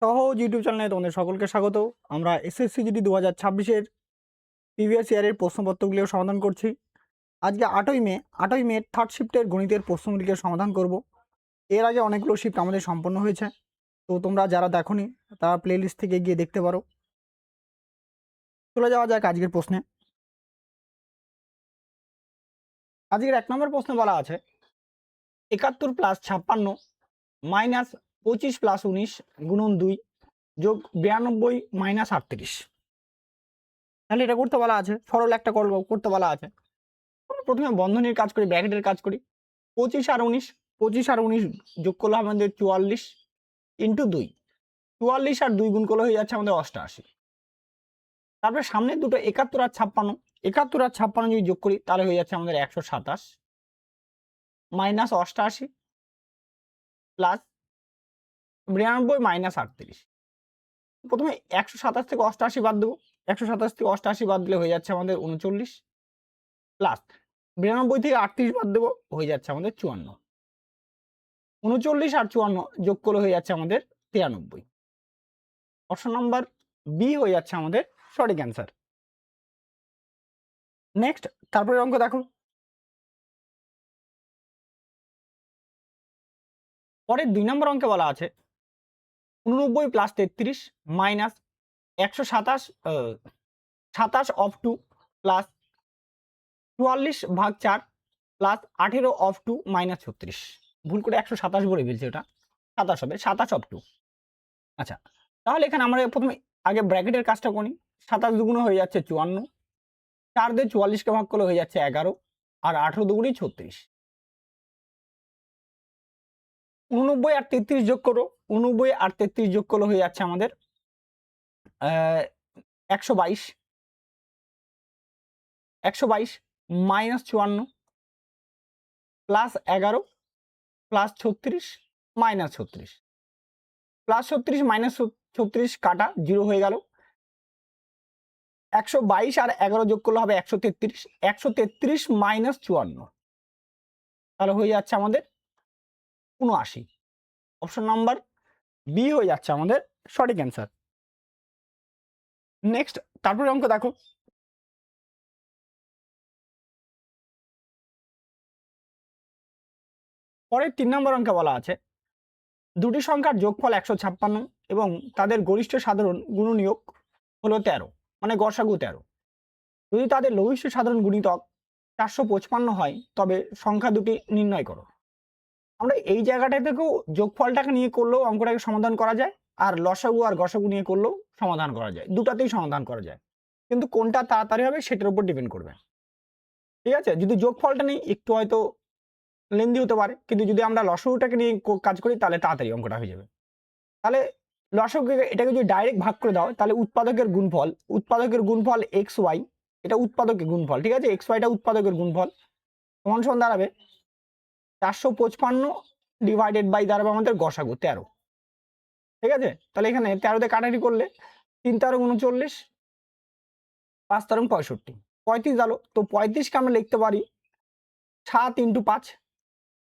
সহজ ইউটিউব চ্যানেলে তোমাদের সকলকে স্বাগত। আমরা এসএসসি জিডি 2026-এর প্রিভিয়াস ইয়ারের প্রশ্নপত্রগুলিও সমাধান করছি। আজকে 8ই মে থার্ড শিফটের গণিতের প্রশ্নগুলিকে সমাধান করব। এর আগে অনেকগুলো শিফট আমাদের সম্পন্ন হয়েছে, তো তোমরা যারা দেখোনি তারা প্লেলিস্ট থেকে গিয়ে দেখতে পারো। চলে যাওয়া যাক আজকের প্রশ্নে। আজকের 1 নম্বর প্রশ্নে বলা আছে 71 + 56 - 25 + 19 × 2 + 92 - 38। তাহলে এটা করতে বলা আছে, সরল একটা করতে বলা আছে। প্রথমে বন্ধনীর কাজ করি, ব্র্যাকেটের কাজ করি। 25 আর 19 যোগ করলে আমাদের 44 × 2, 44 আর 2 গুণ করলে হয়ে যাচ্ছে আমাদের 88। তারপরে সামনে দুটো 71 আর 56 যদি যোগ করি তাহলে হয়ে যাচ্ছে আমাদের 127 - 88 প্লাস 92 - 38। প্রথমে 127 থেকে 88 বাদ দেবো। 127 থেকে 88 বাদ দিলে হয়ে যাচ্ছে আমাদের 39 প্লাস 92 থেকে 38 বাদ দেবো, হয়ে যাচ্ছে আমাদের 54। 39 আর 54 যোগ করলে হয়ে যাচ্ছে আমাদের 93। অপশন নাম্বার বি হয়ে যাচ্ছে আমাদের সঠিক অ্যান্সার। নেক্সট, তারপরে অঙ্ক দেখো। পরের 2 নম্বর অঙ্কে বলা আছে 89 + 33 - 127 27 (2) প্লাস 44/4 প্লাস 18 (2) - 36। ভুল করে 127 বলে ফেলছি, ওটা 27 হবে, 27 (2). আচ্ছা, তাহলে এখানে আমরা প্রথমে আগে ব্র্যাকেটের কাজটা করি। 27 দুগুণে হয়ে যাচ্ছে 54, 4 দিয়ে 44কে ভাগ করলে হয়ে যাচ্ছে 11, আর 18 দুগুণে 36। 89 আর 33 যোগ করো, 89 আর 33 যোগ করলে হয়ে যাচ্ছে আমাদের 122 -54 plus 11 plus 36 minus 36, plus 36 minus 36 কাটা 0 হয়ে গেল। 122 আর 11 যোগ করলে হবে 133, 133 মাইনাস 54, তাহলে হয়ে যাচ্ছে আমাদের 79। অপশন নাম্বার বি হয়ে যাচ্ছে আমাদের সঠিক অ্যান্সার। নেক্সট, তারপরে অঙ্ক দেখো। পরের 3 নম্বর অঙ্কে বলা আছে দুটি সংখ্যার যোগফল 156 এবং তাদের গরিষ্ঠ সাধারণ গুণনীয়ক হলো 13, মানে গসাগু 13। যদি তাদের লঘিষ্ঠ সাধারণ গুণিতক 455 হয় তবে সংখ্যা দুটি নির্ণয় করো। আমরা এই জায়গাটা থেকেও যোগফলটাকে নিয়ে করলেও অঙ্কটাকে সমাধান করা যায়, আর লসাগু আর গসাগু নিয়ে করলেও সমাধান করা যায়, দুটাতেই সমাধান করা যায়, কিন্তু কোনটা তাড়াতাড়ি হবে সেটার উপর ডিপেন্ড করবে। ঠিক আছে, যদি যোগফলটা নেই একটু হয়তো লেন্দি হতে পারে, কিন্তু যদি আমরা লসাগুটাকে নিয়ে কাজ করি তাহলে তাড়াতাড়ি অঙ্কটা হয়ে যাবে। তাহলে লসাগুকে এটাকে যদি ডাইরেক্ট ভাগ করে দাও তাহলে উৎপাদকের গুণফল এক্স ওয়াই, এটা উৎপাদকের গুণফল, ঠিক আছে, এক্স ওয়াইটা উৎপাদকের গুণফল, সমান দাঁড়াবে 455 ডিভাইডেড বাই দাঁড়াবে আমাদের গসাগু 13। ঠিক আছে, তাহলে এখানে 13 দিয়ে কাটাকাটি করলে 3 × 39, 5 × 65, 35 গেল। তো 35কে আমরা লিখতে পারি 7 × 5,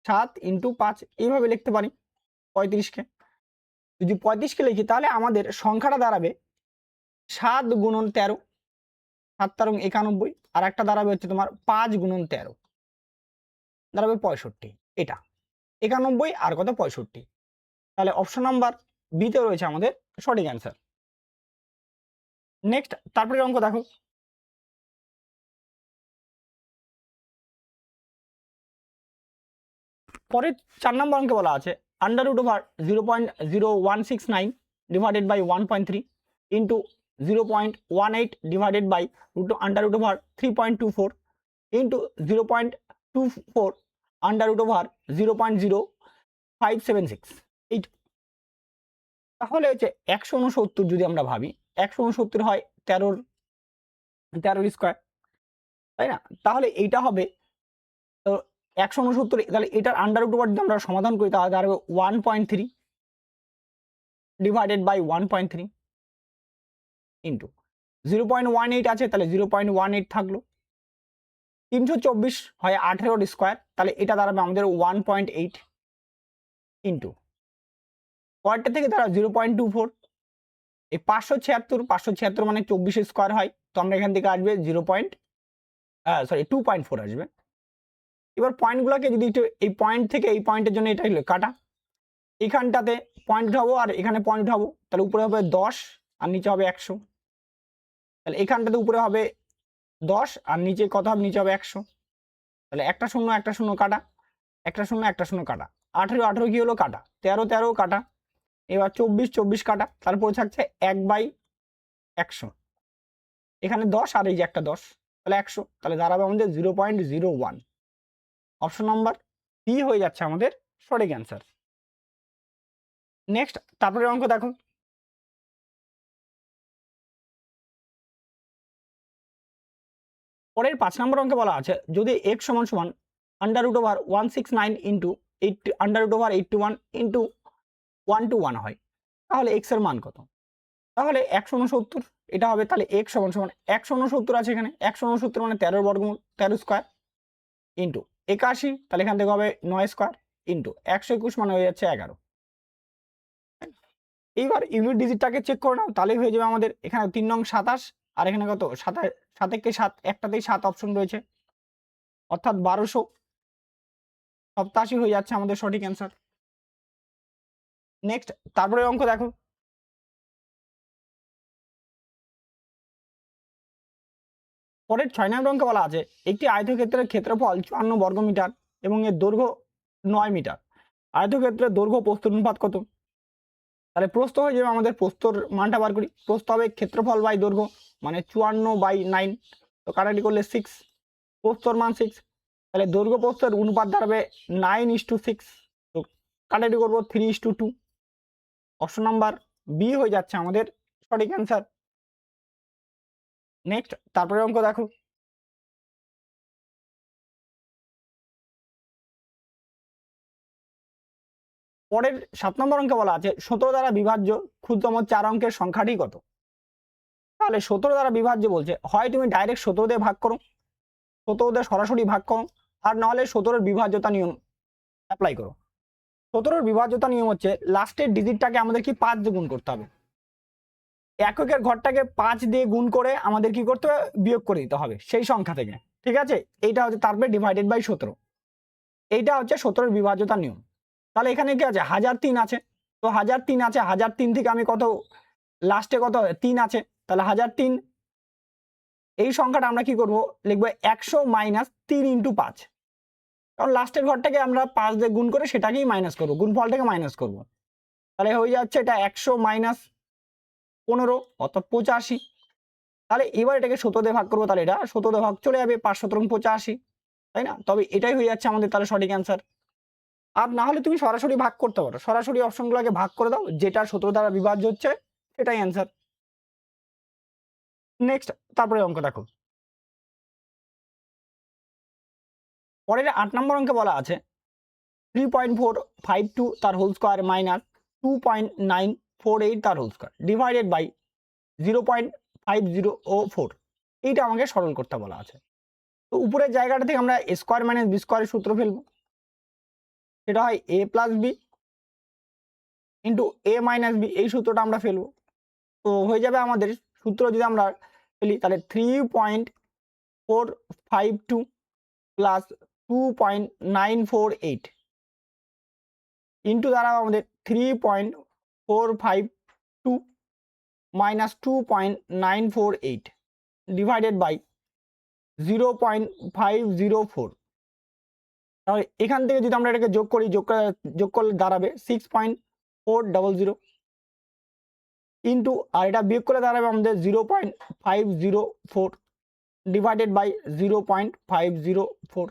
7 × 5 এইভাবে লিখতে পারি 35কে। যদি 35কে লিখি তাহলে আমাদের সংখ্যাটা দাঁড়াবে 7 × 13, 7 × 91, আর একটা দাঁড়াবে হচ্ছে তোমার 5 × 13, দাঁড়াবে 65। এটা 91 আর কত 65, তাহলে অপশন নাম্বার বিতে রয়েছে আমাদের সঠিক অ্যান্সার। নেক্সট, তারপরে অঙ্ক দেখো। পরের 4 নম্বর অঙ্কে বলা আছে √0.0169 divided by 1.3 into 0.18 divided by √3.24 into 0.24 √0.0576। এই তাহলে হচ্ছে 169 যদি আমরা ভাবি, 169 হয় 13 স্কোয়ার, তাই না? তাহলে এইটা হবে 169, তাহলে এটার √, যদি আমরা সমাধান করি তাহলে দাঁড়াবে 1.3 ডিভাইডেড বাই 1.3 ইন্টু 0.18 আছে, তাহলে 0.18 থাকলো। 324 হয় 18 স্কোয়ার, তাহলে এটা দাঁড়াবে আমাদের 1.8 ইন্টু পরেরটা থেকে তারা 0.24, এই 576 মানে 24 স্কোয়ার হয়, তো আমরা এখান থেকে আসবে 2.4 আসবে। এবার পয়েন্টগুলোকে যদি একটু এই পয়েন্ট থেকে এই পয়েন্টের জন্য এটা হলো কাটা, এখানটাতে পয়েন্ট উঠাবো আর এখানে পয়েন্ট উঠাবো, তাহলে উপরে হবে 10 আর নিচে হবে 100। তাহলে এখানটাতে উপরে হবে 10 আর নিচে কত হবে, নিচে হবে 100। তাহলে একটা শূন্য কাটা, একটা শূন্য কাটা, 18 কি হলো কাটা, 13 কাটা, এবার 24 কাটা, তারপরে থাকছে 1/100, এখানে 10 আর এই যে একটা 10, তাহলে 100, তাহলে দাঁড়াবে আমাদের 0.01। অপশন নাম্বার সি হয়ে যাচ্ছে আমাদের সঠিক অ্যান্সার। নেক্সট তারপরে অঙ্ক দেখো, পরের 5 নম্বর অঙ্কে বলা আছে যদি x সমান সমান √169 ইন্টু 8 √81 ইন্টু 1 হয়, তাহলে x এর মান কত? তাহলে 169 এটা হবে, তাহলে x সমান সমান 169 আছে এখানে, 169 মানে 13 বর্গমূল 13 স্কোয়ার ইন্টু 81, তাহলে এখান থেকে হবে 9 স্কোয়ার ইন্টু 121 মানে হয়ে যাচ্ছে 11। এইবার ইউনিট ডিজিটটাকে চেক করে নাও, তাহলেই হয়ে যাবে আমাদের। এখানে 3 নং 27 আর এখানে কত 7 একটাতেই 7 অপশন রয়েছে, অর্থাৎ 1287 হয়ে যাচ্ছে আমাদের সঠিক অ্যান্সার। নেক্সট তারপরে অঙ্ক দেখো, পরের 6 নম্বর অঙ্কে বলা আছে একটি আয়তক্ষেত্রের ক্ষেত্রফল 54 বর্গমিটার এবং এর দৈর্ঘ্য 9 মিটার, আয়তক্ষেত্রের দৈর্ঘ্য প্রস্থ অনুপাত কত? তাহলে প্রস্থ হয়ে যাবে আমাদের, প্রস্থর মানটা বার করি, প্রস্থ হবে ক্ষেত্রফল বাই দৈর্ঘ্য মানে 54/9, তো কাটাকাটি করলে 6, প্রস্থর মান 6, তাহলে দৈর্ঘ্য প্রস্থের অনুপাত দাঁড়াবে 9:6, তো কাটাকাটি করবো 3:2। অপশন নাম্বার বি হয়ে যাচ্ছে আমাদের সঠিক অ্যান্সার। নেক্সট তারপরে অঙ্ক দেখো, পরের 7 নম্বর অঙ্কে বলা আছে 17 দ্বারা বিভাজ্য ক্ষুদ্রতম 4 অঙ্কের সংখ্যাটি কত? তাহলে 17 দ্বারা বিভাজ্য বলছে, হয় তুমি ডাইরেক্ট 17 দিয়ে ভাগ করো, 17 দিয়ে সরাসরি ভাগ করো, আর নাহলে 17 বিভাজ্যতা নিয়ম অ্যাপ্লাই করো। 17 বিভাজ্যতা নিয়ম হচ্ছে লাস্টের ডিজিটটাকে আমাদের কি 5 দিয়ে গুণ করতে হবে, এককের ঘরটাকে 5 দিয়ে গুণ করে আমাদের কি করতে হবে, বিয়োগ করে দিতে হবে সেই সংখ্যা থেকে, ঠিক আছে? এইটা হচ্ছে তারপরে ডিভাইডেড বাই 17, এইটা হচ্ছে 17 বিভাজ্যতা নিয়ম। তাহলে এখানে কি আছে, 1003 আছে, তো 1003 আছে, 1003 থেকে আমি কত লাস্টে কত 3 আছে, তাহলে 1003 এই সংখ্যাটা আমরা কি করব, লিখবো 100 - 3 × 5, কারণ লাস্টের ঘরটাকে আমরা 5 দিয়ে গুণ করে সেটাকেই মাইনাস করবো, গুণফলটাকে মাইনাস করব, তাহলে হয়ে যাচ্ছে এটা 100 - 15 অর্থাৎ 85। তাহলে এবার এটাকে 17 দিয়ে ভাগ করবো, তাহলে এটা 17 দিয়ে ভাগ চলে যাবে, 5 × 17 = 85, তাই না? তবে এটাই হয়ে যাচ্ছে আমাদের তাহলে সঠিক অ্যান্সার। আর না হলে তুমি সরাসরি ভাগ করতে পারো, সরাসরি অপশনগুলোকে ভাগ করে দাও, যেটা 17 দ্বারা বিভাজ্য হচ্ছে সেটাই অ্যান্সার। নেক্সট তারপরে অঙ্ক দেখো, পরের 8 নম্বর অঙ্কে বলা আছে 3.452 তার হোল স্কোয়ার মাইনাস 2.948 তার হোল স্কোয়ার ডিভাইডেড বাই 0.504, এইটা আমাকে সরল করতে বলা আছে। তো উপরের জায়গাটা থেকে আমরা স্কোয়ার মাইনাস বি স্কোয়ারের সূত্র ফেলবো, সেটা হয় a + b into a - b, এই সূত্রটা আমরা ফেলবো, তো হয়ে যাবে আমাদের সূত্র যদি আমরা ফেলি, তাহলে 3.452 প্লাস 2.948 ইন্টু দ্বারা আমাদের 3.452 মাইনাস 2.948 ডিভাইডেড বাই 0.504, তাহলে এখান থেকে যদি আমরা এটাকে যোগ করলে দাঁড়াবে 6.400 ইন্টু, আর এটা বিয়োগ করে দাঁড়াবে আমাদের 0.504 ডিভাইডেড বাই 0.504,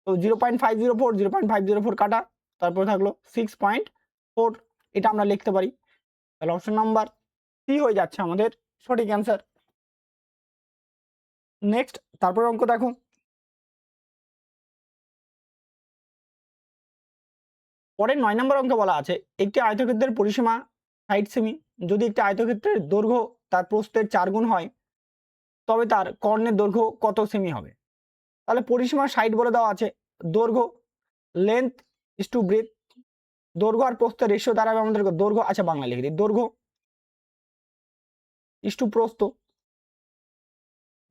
তো 0.504 কাটা, তারপরে থাকলো 6.4, এটা আমরা লিখতে পারি, তাহলে অপশন নাম্বার সি হয়ে যাচ্ছে আমাদের সঠিক অ্যান্সার। নেক্সট তারপরে অঙ্ক দেখো, পরের 9 নম্বর অঙ্কে বলা আছে একটি আয়তক্ষেত্রের পরিসীমা 60 সেমি, যদি একটি আয়তক্ষেত্রের দৈর্ঘ্য তার প্রস্থের 4 গুণ হয়, তবে তার কর্ণের দৈর্ঘ্য কত সেমি হবে? তাহলে পরিসীমা 60 বলে দেওয়া আছে, দৈর্ঘ্য লেন্থ ইস টু ব্রেথ, দৈর্ঘ্য আর প্রস্থের রেশিও দাঁড়াবে আমাদের দৈর্ঘ্য, আচ্ছা বাংলা লিখে দিই, দৈর্ঘ্য ইস্টু প্রস্থ,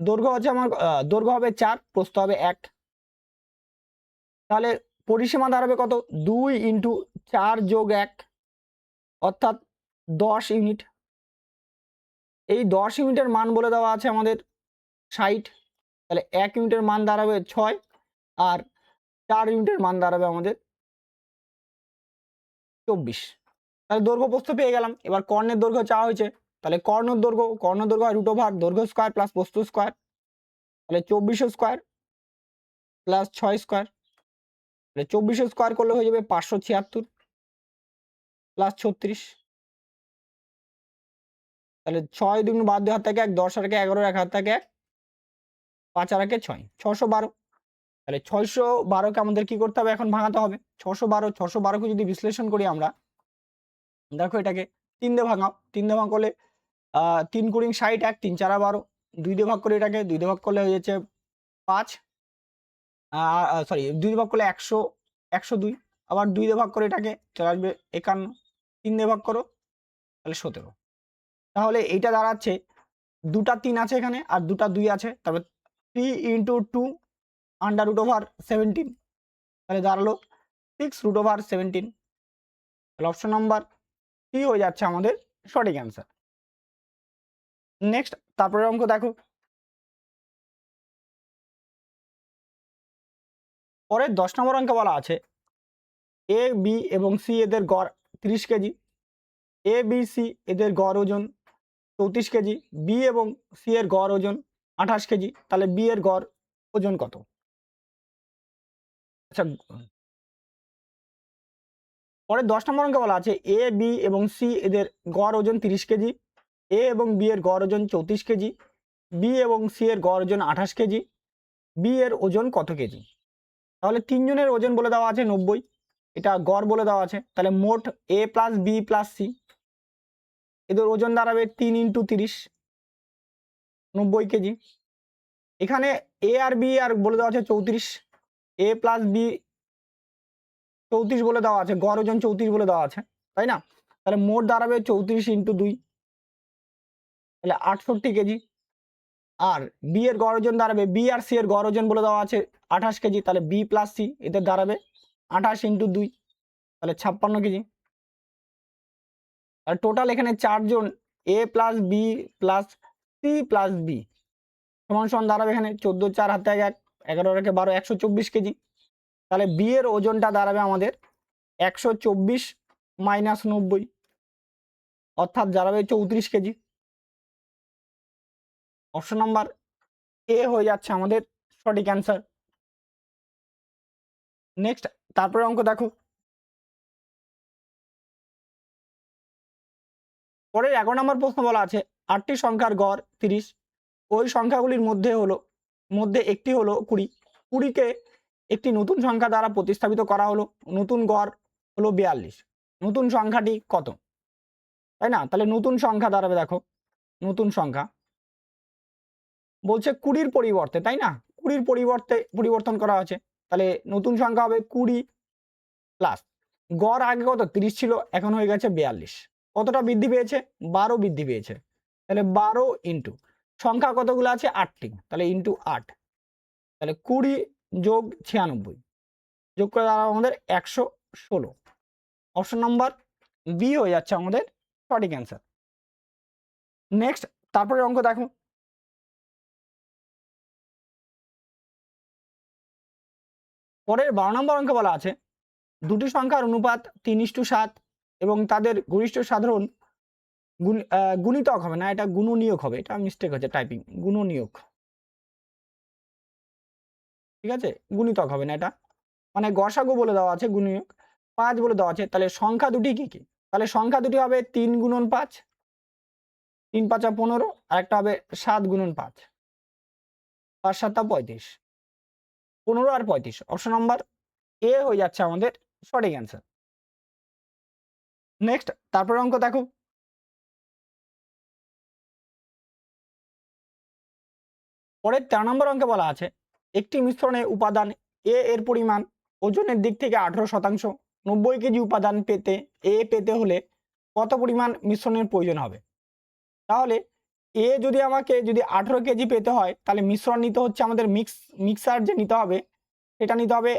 দৈর্ঘ্য হচ্ছে আমার দৈর্ঘ্য হবে 4, প্রস্থ হবে 1। তাহলে পরিসীমা দাঁড়াবে কত? 2 × 4 + 1 অর্থাৎ 10 ইউনিট। এই 10 ইউনিটের মান বলে দেওয়া আছে আমাদের 60। তাহলে 1 ইউনিটের মান দাঁড়াবে 6 আর 4 ইউনিটের মান দাঁড়াবে আমাদের 24। তাহলে দৈর্ঘ্য প্রস্থ পেয়ে গেলাম। এবার কর্ণের দৈর্ঘ্য চাওয়া হয়েছে, তাহলে কর্ণের দৈর্ঘ্য হয় √ দৈর্ঘ্য স্কয়ার প্লাস প্রস্থ স্কয়ার। তাহলে 24 স্কয়ার প্লাস 6 স্কয়ার, তাহলে 24 স্কয়ার করলে হয়ে যাবে 576 প্লাস 36। তাহলে 6 দুগুণ বাদ 2 হাত থেকে 1, 10 আর 11, 1 হাত থেকে 1, 5 আর 6, 612। তাহলে 612কে আমাদের কি করতে হবে? এখন ভাঙাতে হবে। 612কে যদি বিশ্লেষণ করি আমরা, দেখো এটাকে 3 দিয়ে ভাঙাও। 3 দিয়ে ভাগ করলে 3 × 60, 1, 3 × 4 = 12। 2 দিয়ে ভাগ করে এটাকে, 2 দিয়ে ভাগ করলে হয়ে যাচ্ছে 5, সরি 2 দিয়ে ভাগ করলে 100, 102। আবার 2 দিয়ে ভাগ করে এটাকে চলে আসবে 51। 3 দিয়ে ভাগ করো তাহলে 17। তাহলে এইটা দাঁড়াচ্ছে, দুটা 3 আছে এখানে আর দুটা 2 আছে, তারপর 3 × 2 √17। তাহলে দাঁড়ালো 6 √17। তাহলে অপশন নাম্বার সি হয়ে যাচ্ছে আমাদের সঠিক অ্যান্সার। নেক্সট তারপরের অঙ্ক দেখো। পরের 10 নম্বর অঙ্কে বলা আছে এ, বি এবং সি এদের গড় 30 কেজি, এ, বি, সি এদের গড় ওজন 34 কেজি, বি এবং সি এর গড় ওজন 28 কেজি। তাহলে বি এর গড় ওজন কত? আচ্ছা, পরের 10 নম্বর অঙ্কে বলা আছে এ, বি এবং সি এদের গড় ওজন 30 কেজি, এ এবং বি এর গড় ওজন 34 কেজি, বি এবং সি এর গড় ওজন 28 কেজি, বি এর ওজন কত কেজি? তাহলে তিনজনের ওজন বলে দেওয়া আছে 90, এটা গড় বলে দেওয়া আছে। তাহলে মোট এ প্লাস বি প্লাস সি এদের ওজন দাঁড়াবে 3 × 30, 90 কেজি। এখানে এ আর বি আর বলে দেওয়া আছে 34, এ প্লাস বি 34 বলে দেওয়া আছে, গড় ওজন 34 বলে দেওয়া আছে, তাই না? তাহলে মোট দাঁড়াবে 34 × 2, তাহলে 68 কেজি। আর বি এর গড় ওজন দাঁড়াবে, বি আর সি এর গড় ওজন বলে দেওয়া আছে 28 কেজি, তাহলে বি প্লাস সি এদের দাঁড়াবে 28 × 2, তাহলে 56 কেজি। আর টোটাল এখানে 4 জন A plus B plus C plus B সমান দাঁড়াবে এখানে 14, 4 হাতে 1, 11 আর 12, 124 কেজি। তাহলে বি এর ওজনটা দাঁড়াবে আমাদের 124 - 90, অর্থাৎ দাঁড়াবে 34 কেজি। অপশন নাম্বার এ হয়ে যাচ্ছে আমাদের সঠিক অ্যান্সার। নেক্সট তারপরে অঙ্ক দেখো। পরের 11 নম্বর প্রশ্ন বলা আছে 8টি সংখ্যার গড় 30, ওই সংখ্যাগুলির মধ্যে একটি হলো 20, 20কে একটি নতুন সংখ্যা দ্বারা প্রতিস্থাপিত করা হলো, নতুন গড় হলো 42, নতুন সংখ্যাটি কত? তাই না? তাহলে নতুন সংখ্যা দাঁড়াবে, দেখো নতুন সংখ্যা বলছে 20-র পরিবর্তে, তাই না? 20-র পরিবর্তে পরিবর্তন করা আছে, তাহলে নতুন সংখ্যা হবে 20 প্লাস গড় আগে কত 30 ছিল, এখন হয়ে গেছে 42। কতটা বৃদ্ধি পেয়েছে? 12 বৃদ্ধি পেয়েছে। তাহলে 12 ইন্টু সংখ্যা কতগুলো আছে? 8টি, তাহলে ইন্টু 8, তাহলে 20 যোগ 96 যোগ করে দাঁড়াবে আমাদের 116। অপশন নাম্বার বি হয়ে যাচ্ছে আমাদের সঠিক অ্যান্সার। নেক্সট তারপরে অঙ্ক দেখো। পরের 12 নম্বর অঙ্কে বলা আছে দুটি সংখ্যার অনুপাত 3:7 এবং তাদের গরিষ্ঠ সাধারণ গুণিতক হবে না, এটা গুণনীয়ক হবে, এটা মিস্টেক হচ্ছে টাইপিং, গুণনীয়ক, ঠিক আছে? গুণিতক হবে না এটা, মানে গসাগু বলে দেওয়া আছে, গুণনীয়ক 5 বলে দেওয়া আছে। তাহলে সংখ্যা দুটি কি কি? তাহলে সংখ্যা দুটি হবে 3 × 5, 3 × 5 = 15, আর একটা হবে 7 × 5, 5 × 7 = 35, 15 আর 35। অপশন নাম্বার এ হয়ে যাচ্ছে আমাদের সঠিক অ্যান্সার। নেক্সট তারপরে অঙ্ক দেখো। পরের 13 নম্বর অঙ্কে বলা আছে একটি মিশ্রণে উপাদান এ এর পরিমাণ ওজনের দিক থেকে 18%, 90 কেজি উপাদান পেতে হলে কত পরিমাণ মিশ্রণের প্রয়োজন হবে? তাহলে এ যদি আমাকে যদি 18 কেজি পেতে হয় তাহলে মিশ্রণ নিতে হচ্ছে আমাদের মিক্সার যে নিতে হবে সেটা নিতে হবে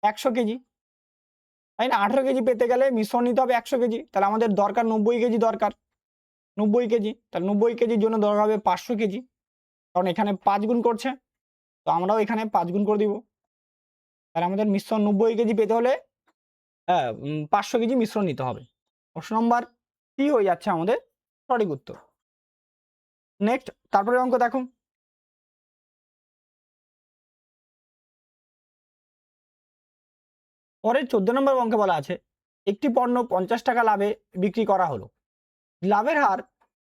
100 কেজি, তাই না? 18 কেজি পেতে গেলে মিশ্রণ নিতে হবে 100 কেজি, তাহলে আমাদের দরকার 90 কেজি দরকার, 90 কেজি, তাহলে 90 কেজির জন্য দরকার হবে 500 কেজি, কারণ এখানে 5 গুণ করছে, তো আমরাও এখানে 5 গুণ করে দিব। তাহলে আমাদের মিশ্রণ 90 কেজি পেতে হলে 500 কেজি মিশ্রণ নিতে হবে। অপশন নাম্বার সি হয়ে যাচ্ছে আমাদের সঠিক উত্তর। নেক্সট, তারপরে অঙ্ক দেখো। পরের 14 নম্বর অঙ্কে বলা আছে একটি পণ্য 50 টাকা লাভে বিক্রি করা হলো, লাভের হার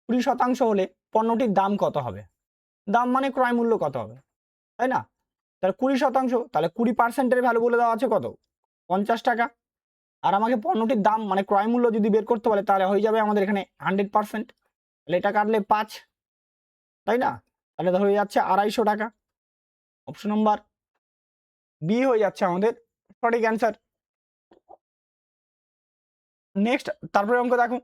20% হলে পণ্যটির দাম কত হবে? দাম মানে ক্রয় মূল্য কত হবে, তাই না? তাহলে 20%, তাহলে 20% ভ্যালু বলে দেওয়া আছে কত? 50 টাকা। আর আমাকে পণ্যটির দাম মানে ক্রয় মূল্য যদি বের করতে বলে তাহলে হয়ে যাবে আমাদের এখানে 100%, তাহলে এটা কাটলে 5, তাই না? তাহলে হয়ে যাচ্ছে 250 টাকা। অপশন নাম্বার বি হয়ে যাচ্ছে আমাদের সঠিক অ্যান্সার। নেক্সট, তারপরে অঙ্ক দেখো।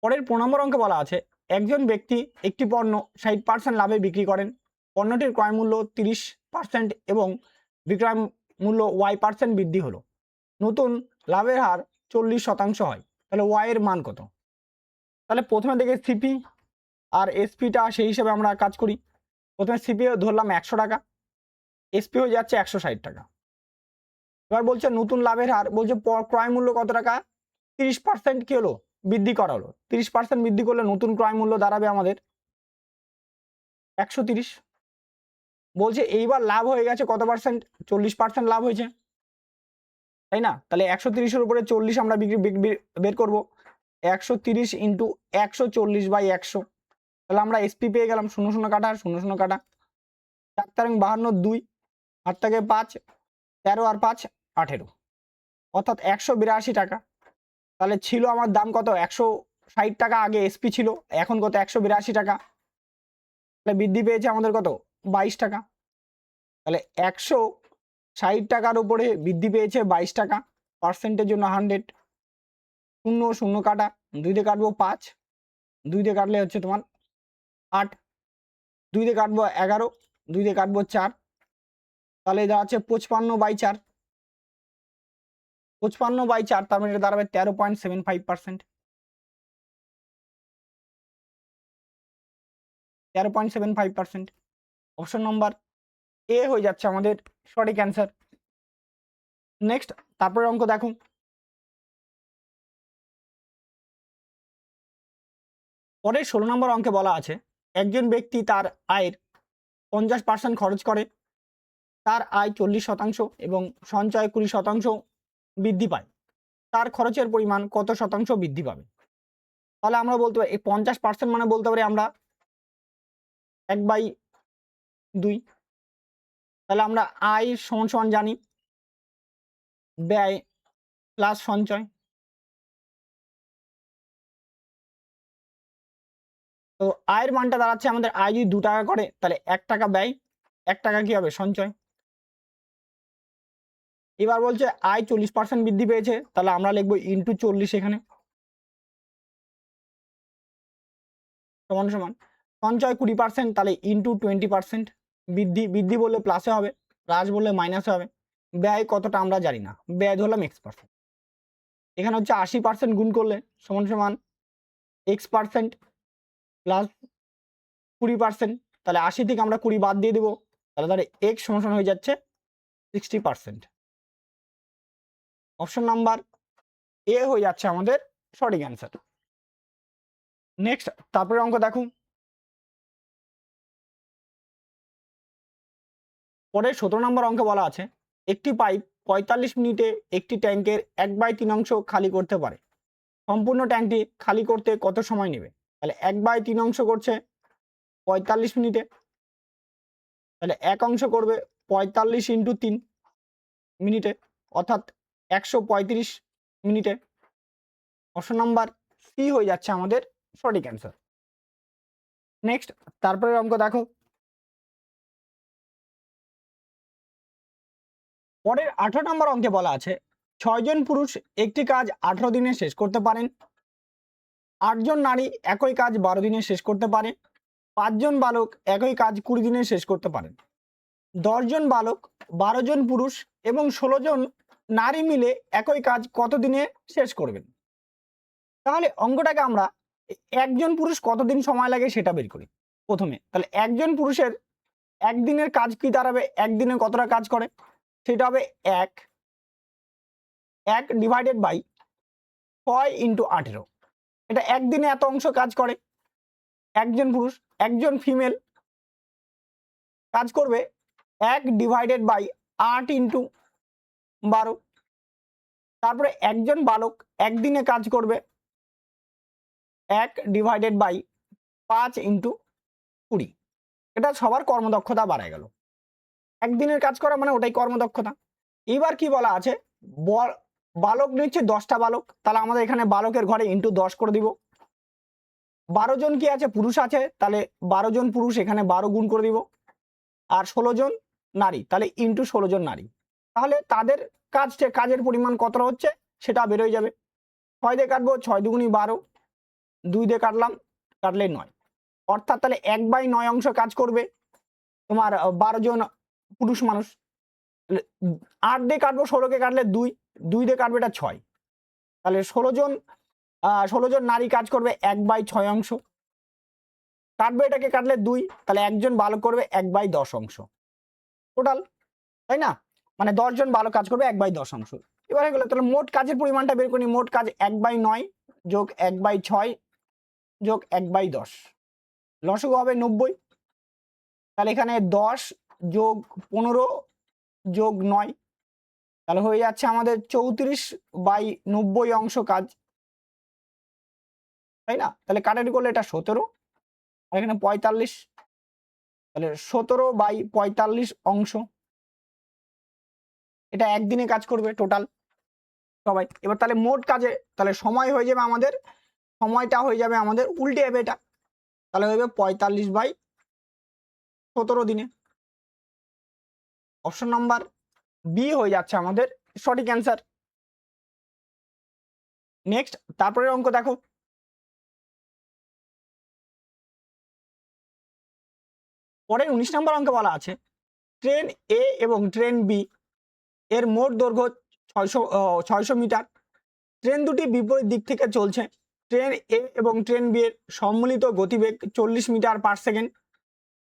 পরের 15 নম্বর অঙ্কে বলা আছে একজন ব্যক্তি একটি পণ্য 60% লাভে বিক্রি করেন, পণ্যটির ক্রয় মূল্য 30% এবং বিক্রয় মূল্য y% বৃদ্ধি হলো, নতুন লাভের হার 40% হয়, তাহলে y এর মান কত? তাহলে প্রথমে দেখে সিপি আর এসপিটা সেই হিসেবে আমরা কাজ করি। প্রথমে সিপি ধরলাম 100 টাকা, এসপি হয়ে যাচ্ছে 160 টাকা। এবার বলছে নতুন লাভের হার, বলছে ক্রয় মূল্য কত টাকা? 30% কি হলো? বৃদ্ধি করা হলো। 30% বৃদ্ধি করলে নতুন ক্রয় মূল্য দাঁড়াবে আমাদের 130। বলছে এইবার লাভ হয়ে গেছে কত পার্সেন্ট? 40% লাভ হয়েছে, তাই না? তাহলে 130-এর উপরে 40 আমরা বের করবো। 130 ইন্টু 140/100, তাহলে আমরা এসপি পেয়ে গেলাম। 0 0 কাটা, 0 0 কাটা, 4 তারিখ 52, 2 8 থেকে 5, 13 আর 5 18, অর্থাৎ 182 টাকা। তাহলে ছিল আমার দাম কত? 160 টাকা আগে এসপি ছিল, এখন কত? 182 টাকা। তাহলে বৃদ্ধি পেয়েছে আমাদের কত? 22 টাকা। তাহলে 160 টাকার উপরে বৃদ্ধি পেয়েছে 22 টাকা। পার্সেন্টের জন্য 100, 0 0 কাটা, 2 দিয়ে কাটবো 5, 2 দিয়ে কাটলে হচ্ছে তোমার 8, 2 দিয়ে কাটবো 11, 2 দিয়ে কাটবো 4, তাহলে দাঁড়াচ্ছে 55/4, 55/4, তার মানে এটা দাঁড়াবে 13.75%, 13.75%। অপশন নাম্বার এ হয়ে যাচ্ছে আমাদের সঠিক অ্যান্সার। নেক্সট, তারপরে অঙ্ক দেখো। পরের 16 নম্বর অঙ্কে বলা আছে একজন ব্যক্তি তার আয়ের 50% খরচ করে, তার আয় 40% এবং সঞ্চয় 20% বৃদ্ধি পায়, তার খরচের পরিমাণ কত শতাংশ বৃদ্ধি পাবে? তাহলে আমরা বলতে পারি এই 50% মানে বলতে পারি আমরা 1/2। তাহলে আমরা আয় সমান সমান জানি ব্যয় প্লাস সঞ্চয়। তো আয়ের মানটা দাঁড়াচ্ছে আমাদের আয় যদি 2 টাকা করে তাহলে 1 টাকা ব্যয়, 1 টাকা কি হবে? সঞ্চয়। এবার বলছে আয় 40% বৃদ্ধি পেয়েছে, তাহলে আমরা লিখবো ইন্টু 40 এখানে, সমান সমান সঞ্চয় 20%, তাহলে ইন্টু 20%। বৃদ্ধি বললে প্লাসে হবে, প্লাস বললে মাইনাসে হবে। ব্যয় কতটা আমরা জানি না, ব্যয় ধরলাম x%। এখানে হচ্ছে 80% গুণ করলে সমান সমান x% প্লাস 20%, তাহলে 80 থেকে আমরা 20 বাদ দিয়ে দেবো, তাহলে x সমান সমান হয়ে যাচ্ছে 60%। অপশন নাম্বার এ হয়ে যাচ্ছে আমাদের সঠিক অ্যান্সার। নেক্সট, তারপরে অঙ্ক দেখো। পরে 17 নম্বর অঙ্কে বলা আছে একটি পাইপ 45 মিনিটে একটি ট্যাঙ্কের 1/3 অংশ খালি করতে পারে, সম্পূর্ণ ট্যাঙ্কটি খালি করতে কত সময় নেবে? তাহলে 1/3 অংশ করছে 45 মিনিটে, তাহলে এক অংশ করবে 45 ইন্টু 3 মিনিটে, অর্থাৎ 135 মিনিটে। অপশন নাম্বার সি হয়ে যাচ্ছে আমাদের সঠিক অ্যান্সার। নেক্সট, তারপরে অঙ্ক দেখো। পরের 18 নম্বর অঙ্কে বলা আছে 6 জন পুরুষ একটি কাজ 18 দিনে শেষ করতে পারেন, 8 জন নারী একই কাজ 12 দিনে শেষ করতে পারে। 5 জন বালক একই কাজ 20 দিনে শেষ করতে পারেন। 10 জন বালক, 12 জন পুরুষ এবং 16 জন নারী মিলে একই কাজ কত দিনে শেষ করবেন? তাহলে অঙ্কটাকে আমরা একজন পুরুষ কতদিন সময় লাগে সেটা বের করি প্রথমে। তাহলে একজন পুরুষের একদিনের কাজ কি দাঁড়াবে? একদিনে কতটা কাজ করে? সেটা হবে 1 ডিভাইডেড বাই 6 ইন্টু 18। এটা একদিনে এত অংশ কাজ করে একজন পুরুষ। একজন ফিমেল কাজ করবে 1 ডিভাইডেড বাই 8 ইন্টু 12। তারপরে একজন বালক একদিনে কাজ করবে 1 ডিভাইডেড বাই 5 ইন্টু 20। এটা সবার কর্মদক্ষতা বাড়ায় গেল। একদিনের কাজ করা মানে ওটাই কর্মদক্ষতা। এবার কি বলা আছে? বালক নিচ্ছে 10টা বালক, তাহলে আমাদের এখানে বালকের ঘরে ইন্টু 10 করে দিব। 12 জন কি আছে? পুরুষ আছে, তাহলে 12 জন পুরুষ এখানে 12 গুণ করে দিব। আর 16 জন নারী, তাহলে ইন্টু 16 জন নারী। তাহলে তাদের কাজের পরিমাণ কতটা হচ্ছে সেটা বেরোয় যাবে। 6 দিয়ে কাটবো, 6 দুগুণী 12, 2 দিয়ে কাটলে 9। অর্থাৎ তাহলে 1/9 অংশ কাজ করবে তোমার 12 জন পুরুষ মানুষ। 8 দিয়ে কাটবো, 16কে কাটলে 2, 2 দিয়ে কাটবে এটা 6। তাহলে 16 জন নারী কাজ করবে 1/6 অংশ। কাটবে এটাকে কাটলে 2, তাহলে একজন বালক করবে 1/10 অংশ টোটাল, তাই না? মানে 10 জন বালক কাজ করবে 1/10 অংশ। এবার হয়ে গেল, তাহলে মোট কাজের পরিমাণটা বের করি। মোট কাজ 1/9 যোগ 1/6 যোগ 1/10, লসাগু হবে 90। তাহলে এখানে 10 যোগ 15 যোগ 9, তাহলে হয়ে যাচ্ছে আমাদের 34/90 অংশ কাজ, তাই না? তাহলে কাটাকাটি করলে এটা 17 আর এখানে 45, তাহলে 17/45 অংশ এটা একদিনে কাজ করবে টোটাল সবাই। এবার তাহলে মোট কাজে তাহলে সময় হয়ে যাবে আমাদের, সময়টা হয়ে যাবে আমাদের উল্টে যাবে এটা, তাহলে হয়ে যাবে 45/17 দিনে। অপশন নাম্বার বি হয়ে যাচ্ছে আমাদের সঠিক অ্যান্সার। নেক্সট, তারপরের অঙ্ক দেখো। পরের 19 নম্বর অঙ্কে বলা আছে ট্রেন এ এবং ট্রেন বি এর মোট দৈর্ঘ্য 600 মিটার। ট্রেন দুটি বিপরীত দিক থেকে চলছে। ট্রেন এ এবং ট্রেন বি এর সম্মিলিত গতিবেগ 40 মিটার পার সেকেন্ড।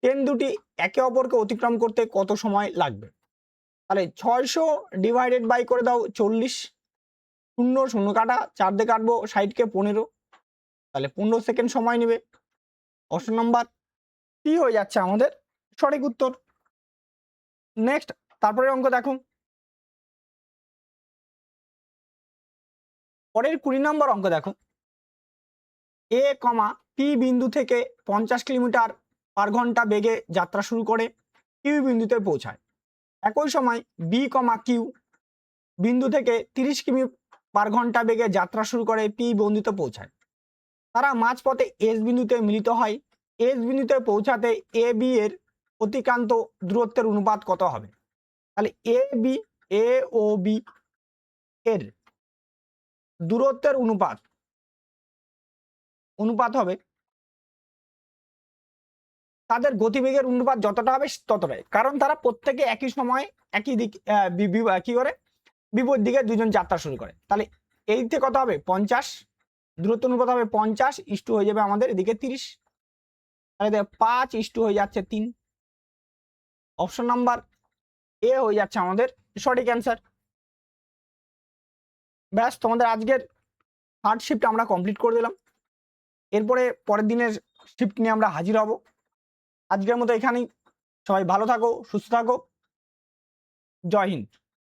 ট্রেন দুটি একে অপরকে অতিক্রম করতে কত সময় লাগবে? তাহলে 600 ডিভাইডেড বাই করে দাও 40, 0 0 কাটা, 4 দিয়ে কাটবো, 60কে 15, তাহলে 15 সেকেন্ড সময় নেবে। অপশন নাম্বার সি হয়ে যাচ্ছে আমাদের সঠিক উত্তর। নেক্সট, তারপরে অঙ্ক দেখো। পরের 20 নম্বর অঙ্ক দেখো। এ কমা পি বিন্দু থেকে 50 কিলোমিটার পার ঘন্টা বেগে যাত্রা শুরু করে কিউ বিন্দুতে পৌঁছায়। একই সময় বি কমা কিউ বিন্দু থেকে 30 কিমি পার ঘন্টা বেগে যাত্রা শুরু করে পি বিন্দুতে পৌঁছায়। তারা মাঝপথে এস বিন্দুতে মিলিত হয়। এস বিন্দুতে পৌঁছাতে এ বি এর অতিক্রান্ত দূরত্বের অনুপাত কত হবে? তাহলে এ ও বি এর দূরত্বের অনুপাত হবে তাদের গতিবেগের অনুপাত যতটা হবে ততটাই, কারণ তারা প্রত্যেকে একই সময় একই দিক কি করে বিপরীত দিকে দুজন যাত্রা শুরু করে। তাহলে এই থেকে কত হবে? 50, দূরত্ব অনুপাত হবে 50 ইস্টু হয়ে যাবে আমাদের এদিকে 30, তাহলে 5 ইস্টু হয়ে যাচ্ছে 3। অপশন নাম্বার এ হয়ে যাচ্ছে আমাদের সঠিক অ্যান্সার। ব্যাস, তোমাদের আজকের থার্ড শিফট আমরা কমপ্লিট করে দিলাম। এরপরে পরের দিনের শিফট নিয়ে আমরা হাজির হব। আজকের মতো এখানেই। সবাই ভালো থাকো, সুস্থ থাকো। জয় হিন্দ।